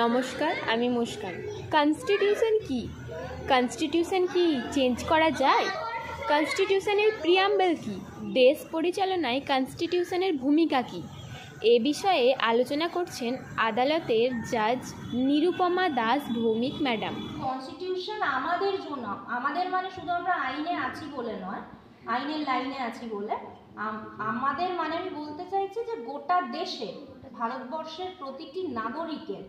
নমস্কার, আমি মুস্কান। কনস্টিটিউশন কি চেঞ্জ করা যায়? কনস্টিটিউশনের প্রিয়াম্বল কি? দেশ পরিচালনায় কনস্টিটিউশনের ভূমিকা কি? এ বিষয়ে আলোচনা করছেন আদালতের জাজ নিরুপমা দাস ভৌমিক ম্যাডাম। কনস্টিটিউশন আমাদের জন্য, আমাদের মানে শুধু আমরা আইনে আছি বলে নয়, আইনের লাইনে আছি বলে আমাদের মানে আমি বলতে চাইছি যে গোটা দেশে ভারতবর্ষের প্রতিটি নাগরিকের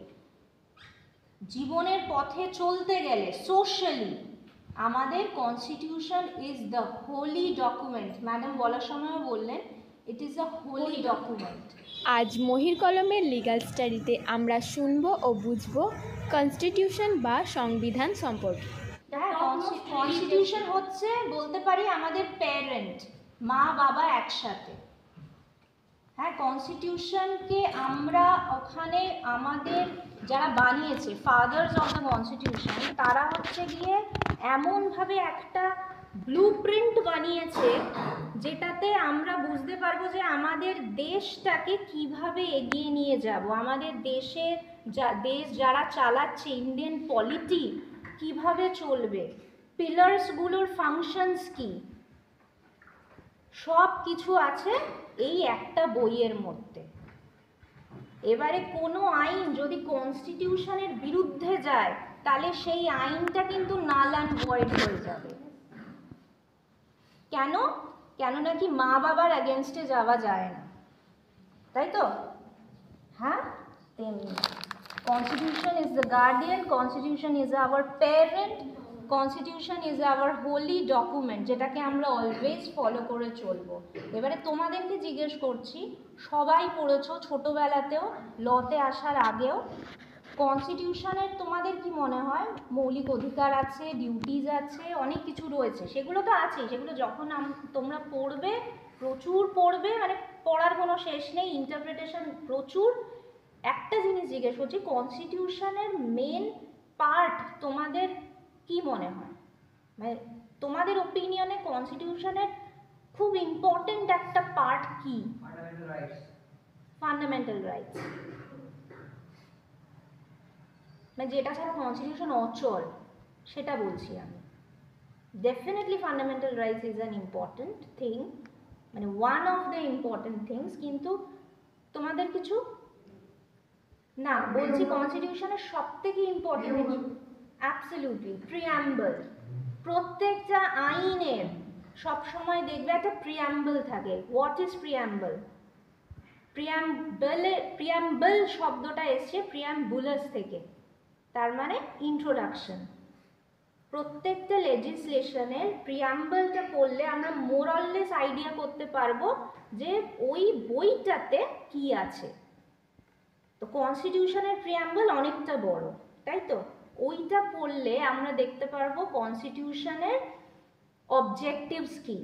জীবনের পথে চলতে গেলে সোশ্যালি আমাদের constitution is the holy document. Madam বলার সময়ও বললেন it is a holy document. আজ মহির কলমের লিগাল স্টাডিতে আমরা শুনব ও বুঝব কনস্টিটিউশন বা সংবিধান সম্পর্কে। হ্যাঁ, কনস্টিটিউশন হচ্ছে বলতে পারি আমাদের প্যারেন্ট, মা বাবা একসাথে। হ্যাঁ, কনস্টিটিউশনকে আমরা ওখানে আমাদের যারা বানিয়েছে ফাদার্স অফ দ্য কনস্টিটিউশন, তারা হচ্ছে গিয়ে এমনভাবে একটা ব্লুপ্রিন্ট বানিয়েছে যেটাতে আমরা বুঝতে পারবো যে আমাদের দেশটাকে কিভাবে এগিয়ে নিয়ে যাব, আমাদের দেশের দেশ যারা চালাচ্ছে ইন্ডিয়ান পলিটি কিভাবে চলবে, পিলার্সগুলোর ফাংশনস কি, সব কিছু আছে এই একটা বইয়ের মধ্যে। এবারে কোনো আইন যদি কনস্টিটিউশনের বিরুদ্ধে যায় তাহলে সেই আইনটা কিন্তু নাল অ্যান্ড ভয়েড হয়ে যাবে। কেন নাকি মা বাবার এগেনস্টে যাওয়া যায় না, তাই তো? হ্যাঁ, তেমনি constitution is the guardian, constitution is our parent, constitution is our holy document, যেটাকে আমরা অলওয়েজ ফলো করে চলবো। এবারে তোমাদেরকে জিজ্ঞেস করছি, সবাই পড়েছো ছোটোবেলাতেও, লতে আসার আগেও, কনস্টিটিউশনের তোমাদের কি মনে হয় মৌলিক অধিকার আছে, ডিউটিজ আছে, অনেক কিছু রয়েছে, সেগুলো তো আছেই, সেগুলো যখন তোমরা পড়বে, প্রচুর পড়বে, মানে পড়ার কোনো শেষ নেই, ইন্টারপ্রিটেশন প্রচুর। একটা জিনিস জিজ্ঞেস করছি, কনস্টিটিউশনের মেন পার্ট তোমাদের কি মনে হয়, মানে তোমাদের ওপিনিয়নে কনস্টিটিউশনের খুব ইম্পর্টেন্ট একটা পার্ট কি? ফান্ডামেন্টাল রাইটস, মানে যেটা ছাড়া কনস্টিটিউশন অচল, সেটা বলছি আমি। Definitely fundamental rights is an important thing, মানে one of the important things, কিন্তু তোমাদের কিছু না বলছি কনস্টিটিউশনের সব থেকে ইম্পর্টেন্ট অ্যাবসলিউটলি প্রিয়াম্বল। প্রত্যেকটা আইনের সবসময় দেখবে একটা প্রিয়াম্বল থাকে। What is preamble? প্রিয়াম্বল শব্দটা এসছে প্রিয়াম্বুলাস থেকে, তার মানে ইন্ট্রোডাকশন। প্রত্যেকটা লেজিসলেশনের প্রিয়াম্বলটা পড়লে আমরা মোরাললেস আইডিয়া করতে পারবো যে ওই বইটাতে কি আছে। তো কনস্টিটিউশনের প্রিয়াম্বল অনেকটা বড়, তাই তো? ওইটা পড়লে আমরা দেখতে পারবো কনস্টিটিউশনের অবজেক্টিভস কি,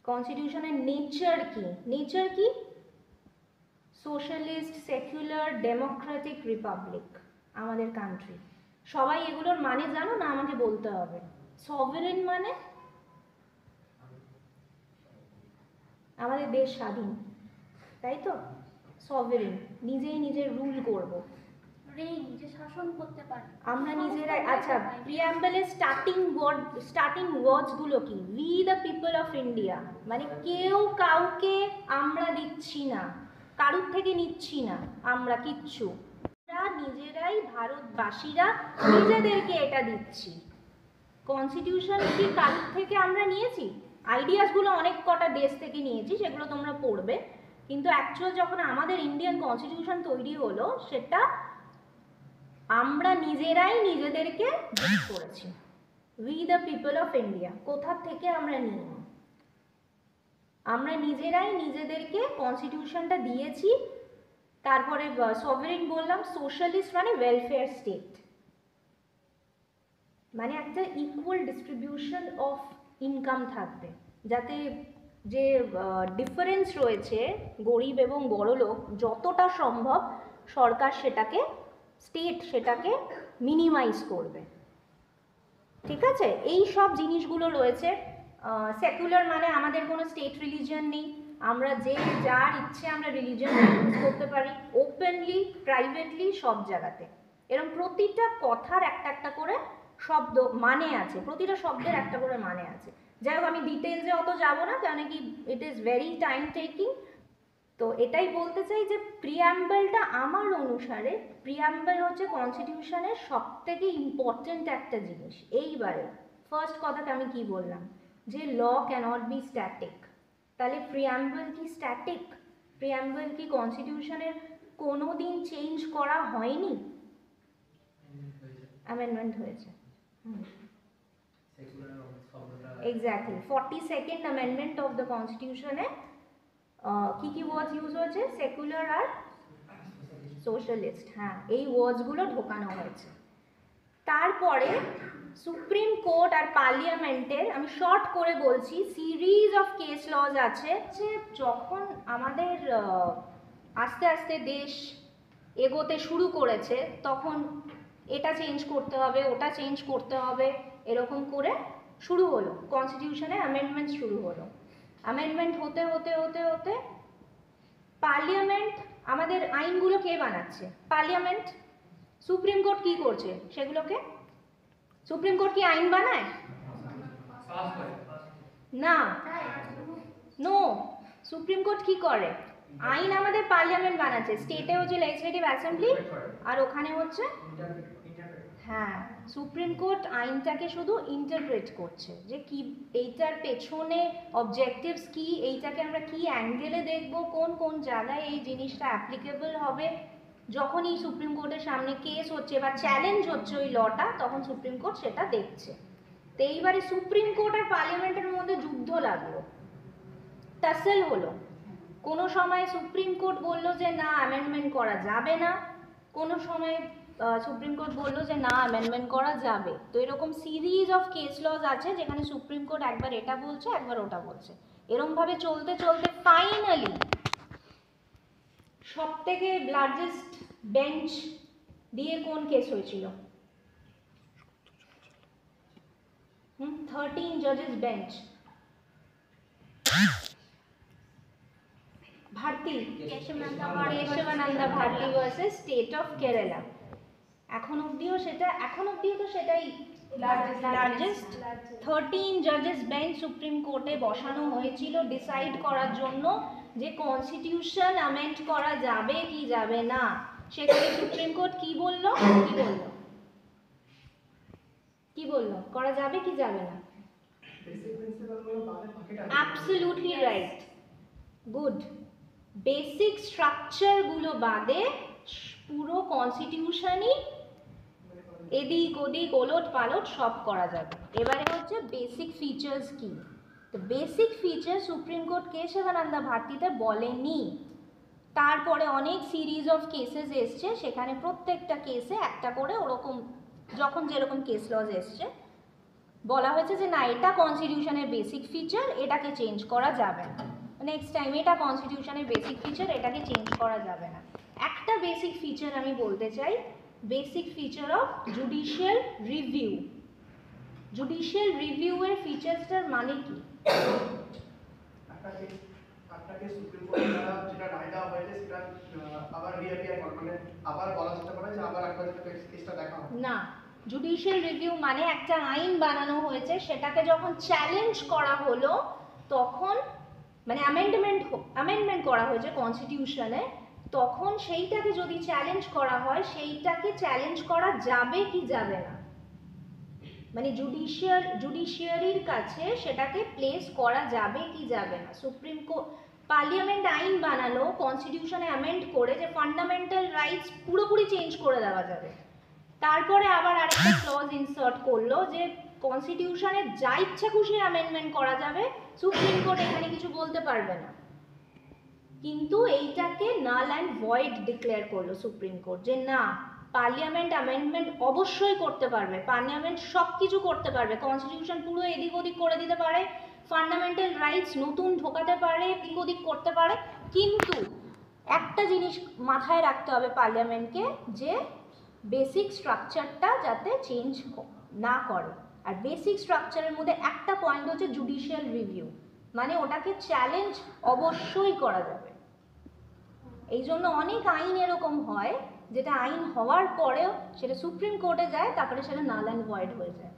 কনস্টিটিউশনের নেচার কি। নেচার কি? সোশ্যালিস্ট, সেকুলার, ডেমোক্রেটিক রিপাবলিক আমাদের কান্ট্রি। সবাই এগুলোর মানে জানো না? আমাকে বলতে হবে। সভরেন মানে আমাদের দেশ স্বাধীন, তাই তো? সভরেন, নিজেই নিজের রুল করব, নিজে শাসন করতে পারি আমরা নিজেরাই। আচ্ছা, প্রিয়াম্বলের স্টার্টিং ওয়ার্ডস গুলো কি? We the people of India, মানে কেউ কাউকে আমরা দিচ্ছি না, কারুর থেকে নিচ্ছি না আমরা কিচ্ছু, আমরা নিজেরাই ভারতবাসীরা নিজেদেরকে এটা দিচ্ছি। কনস্টিটিউশন কি কারুর থেকে আমরা নিয়েছি? আইডিয়াসগুলো অনেক কটা দেশ থেকে নিয়েছি, সেগুলো তোমরা পড়বে, কিন্তু অ্যাকচুয়াল যখন আমাদের ইন্ডিয়ান কনস্টিটিউশন তৈরি হলো সেটা আমরা নিজেরাই নিজেদেরকে গিফট করেছি। We the people of India, কোথা থেকে আমরা নিই? আমরা নিজেরাই নিজেদেরকে কনস্টিটিউশনটা দিয়েছি। তারপরে সভরেন বললাম, সোশ্যালিস্ট মানে ওয়েলফেয়ার স্টেট, মানে একটা ইকুয়াল ডিস্ট্রিবিউশন অফ ইনকাম থাকবে, যাতে যে ডিফারেন্স রয়েছে গরিব এবং বড়লোক যতটা সম্ভব সরকার সেটাকে মিনিমাইজ করবে। ঠিক আছে, এই সব জিনিসগুলো রয়েছে। সেকুলার মানে আমাদের কোনো স্টেট রিলিজিয়ন নেই, আমরা যে যার ইচ্ছে আমরা রিলিজিয়ন ইউজ করতে পারি ওপেনলি, প্রাইভেটলি, সব জায়গাতে। এরকম প্রতিটা কথার একটা একটা করে শব্দ মানে আছে, প্রতিটা শব্দের একটা করে মানে আছে। যাই হোক, আমি ডিটেলসে অত যাব না, কারণ কি it is very time taking. তো এটাই বলতে চাই যে প্রিয়াম্বলটা আমার অনুসারে, প্রিয়াম্বল হচ্ছে কনস্টিটিউশনের সব থেকে ইম্পর্টেন্ট একটা জিনিস। এইবারে ফার্স্ট কথাটা আমি কি বললাম, যে ল ক্যানট বি স্ট্যাটিক। তাহলে প্রিয়াম্বল কি স্ট্যাটিক? প্রিয়াম্বল কি কনস্টিটিউশনের কোনো দিন চেঞ্জ করা হয়নি? অ্যামেন্ডমেন্ট হয়েছে। Exactly 42nd amendment of the কনস্টিটিউশনে কি কি ওয়ার্ডস ইউজ হয়েছে? সেকুলার আর সোশ্যালিস্ট, হ্যাঁ, এই ওয়ার্ডসগুলো ঢোকানো হয়েছে। তারপরে সুপ্রিম কোর্ট আর পার্লিয়ামেন্টের, আমি শর্ট করে বলছি, সিরিজ অফ কেস লজ আছে যে যখন আমাদের আস্তে আস্তে দেশ এগোতে শুরু করেছে, তখন এটা চেঞ্জ করতে হবে, ওটা চেঞ্জ করতে হবে, এরকম করে শুরু হলো কনস্টিটিউশনে অ্যামেন্ডমেন্ট শুরু হলো। অ্যামেন্ডমেন্ট হতে হতে হতে হতে পার্লিয়ামেন্ট, আমাদের আইনগুলো কে বানাচ্ছে? পার্লিয়ামেন্ট। সুপ্রিম কোর্ট কি করছে সেগুলোকে? সুপ্রিম কোর্ট কি আইন বানায়? না, নো। সুপ্রিম কোর্ট কি করে? আইন আমাদের পার্লিয়ামেন্ট বানাচ্ছে। স্টেটে হচ্ছে লেজিসলেটিভ অ্যাসেম্বলি, আর ওখানে হচ্ছে, হ্যাঁ, সুপ্রিম কোর্ট আইনটাকে শুধু ইন্টারপ্রেট করছে, যে কি এইটার পেছনে অবজেক্টিভস কি, এইটাকে আমরা কি অ্যাঙ্গেলে দেখব, কোন কোন জায়গায় এই জিনিসটা অ্যাপ্লিকেবল হবে। যখন এই সুপ্রিম কোর্টের সামনে কেস হচ্ছে বা চ্যালেঞ্জ হচ্ছে ওই লটা, তখন সুপ্রিম কোর্ট সেটা দেখছে। তো এইবারে সুপ্রিম কোর্ট আর পার্লামেন্টের মধ্যে যুদ্ধ লাগলো, টাসেল হলো। কোনো সময় সুপ্রিম কোর্ট বললো যে না, অ্যামেন্ডমেন্ট করা যাবে না, কোনো সময় সুপ্রিম কোর্ট বললো যে না, অ্যামেন্ডমেন্ট করা যাবে। তো এরকম সিরিজ অফ কেস লজ আছে যেখানে সুপ্রিম কোর্ট একবার এটা বলছে, একবার ওটা বলছে। এরমভাবে চলতে চলতে ফাইনালি সব থেকে লার্জেস্ট বেঞ্চ দিয়ে কোন কেস হয়েছিল? 13 জাজেস bench, Bharati, Kesavananda Bharati versus state of Kerala. এখন অবধিও তো সেটাই লার্জেস্ট। 13 জাজেস বেঞ্চ সুপ্রিম কোর্টে বসানো হয়েছিল ডিসাইড করার জন্য যে কনস্টিটিউশন অ্যামেন্ড করা যাবে কি যাবে না। সেখানে সুপ্রিম কোর্ট কি বললো? করা যাবে কি যাবে না? Absolutely right, good. বেসিক স্ট্রাকচারগুলো বাদে পুরো কনস্টিটিউশনই এদিক ওদিক ওলট পালট সব করা যাবে। এবারে হচ্ছে বেসিক ফিচার্স কি। তো basic feature Supreme Court Kesavananda ভারতীতে বলেনি। তারপরে অনেক সিরিজ অফ কেসেস এসছে, সেখানে প্রত্যেকটা কেসে একটা করে ওরকম যখন যেরকম কেস লজ এসছে বলা হয়েছে যে না, এটা কনস্টিটিউশনের বেসিক ফিচার, এটাকে চেঞ্জ করা যাবে না। নেক্সট টাইম এটা কনস্টিটিউশনের বেসিক ফিচার, এটাকে চেঞ্জ করা যাবে না। একটা বেসিক ফিচার আমি বলতে চাই, basic feature of judicial review. Judicial review এর ফিচারসটার মানে কি? না, জুডিশিয়াল রিভিউ মানে একটা আইন বানানো হয়েছে, সেটাকে যখন চ্যালেঞ্জ করা হলো, তখন মানে অ্যামেন্ডমেন্ট করা হয়েছে কনস্টিটিউশনে, তখন সেইটাকে যদি চ্যালেঞ্জ করা হয়, সেইটাকে চ্যালেঞ্জ করা যাবে কি যাবে না, মানে জুডিশিয়ারির কাছে সেটাকে প্লেস করা যাবে কি যাবে না। সুপ্রিম কোর্ট, পার্লিয়ামেন্ট আইন বানালো কনস্টিটিউশনে অ্যামেন্ড করে যে ফান্ডামেন্টাল রাইটস পুরোপুরি চেঞ্জ করে দেওয়া যাবে। তারপরে আবার আরেকটা ক্লজ ইনসার্ট করলো যে কনস্টিটিউশনে যা ইচ্ছা খুশি অ্যামেন্ডমেন্ট করা যাবে, সুপ্রিম কোর্ট এখানে কিছু বলতে পারবে না। কিন্তু এইটাকে নাল অ্যান্ড ভয়েড ডিক্লেয়ার করলো সুপ্রিম কোর্ট, যে না, পার্লিয়ামেন্ট অ্যামেন্ডমেন্ট অবশ্যই করতে পারবে, পার্লিয়ামেন্ট সব কিছু করতে পারবে, কনস্টিটিউশন পুরো এদিক ওদিক করে দিতে পারে, ফান্ডামেন্টাল রাইটস নতুন ঢোকাতে পারে, এদিক ওদিক করতে পারে, কিন্তু একটা জিনিস মাথায় রাখতে হবে পার্লিয়ামেন্টকে, যে বেসিক স্ট্রাকচারটা যাতে চেঞ্জ না করে। আর বেসিক স্ট্রাকচারের মধ্যে একটা পয়েন্ট হচ্ছে জুডিশিয়াল রিভিউ, মানে ওটাকে চ্যালেঞ্জ অবশ্যই করা যাবে। এই জন্য অনেক আইন এরকম হয় যেটা আইন হওয়ার পরেও সেটা সুপ্রিম কোর্টে যায়, তারপরে সেটা নাল অ্যান্ড ভয়েড হয়ে যায়।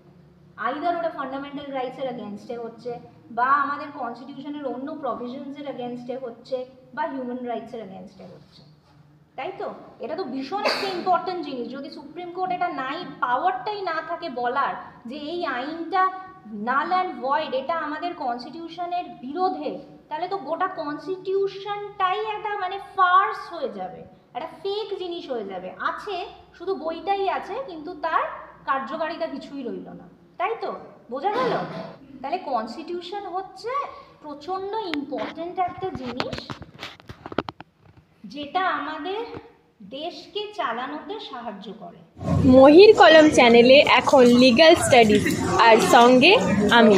আইদার ওটা ফান্ডামেন্টাল রাইটসের এগেনস্টে হচ্ছে, বা আমাদের কনস্টিটিউশনের অন্য প্রভিশনসের এগেনস্টে হচ্ছে, বা হিউম্যান রাইটসের এগেনস্টে হচ্ছে, তাই তো? এটা তো ভীষণ একটা ইম্পর্টেন্ট জিনিস। যদি সুপ্রিম কোর্ট এটা পাওয়ারটাই না থাকে বলার যে এই আইনটা নাল অ্যান্ড ভয়েড, এটা আমাদের কনস্টিটিউশনের বিরোধে, তাহলে তো গোটা কনস্টিটিউশনটাই একটা মানে ফার্স হয়ে যাবে, একটা ফেক জিনিস হয়ে যাবে। আছে শুধু বইটাই আছে, কিন্তু তার কার্যকারিতা কিছুই রইল না, তাই তো? বোঝা গেল? তাহলে কনস্টিটিউশন হচ্ছে প্রচণ্ড ইম্পর্টেন্ট একটা জিনিস, যেটা আমাদের দেশকে চালানোতে সাহায্য করে। মহির কলম চ্যানেলে এখন লিগ্যাল স্টাডিজ, আর সঙ্গে আমি।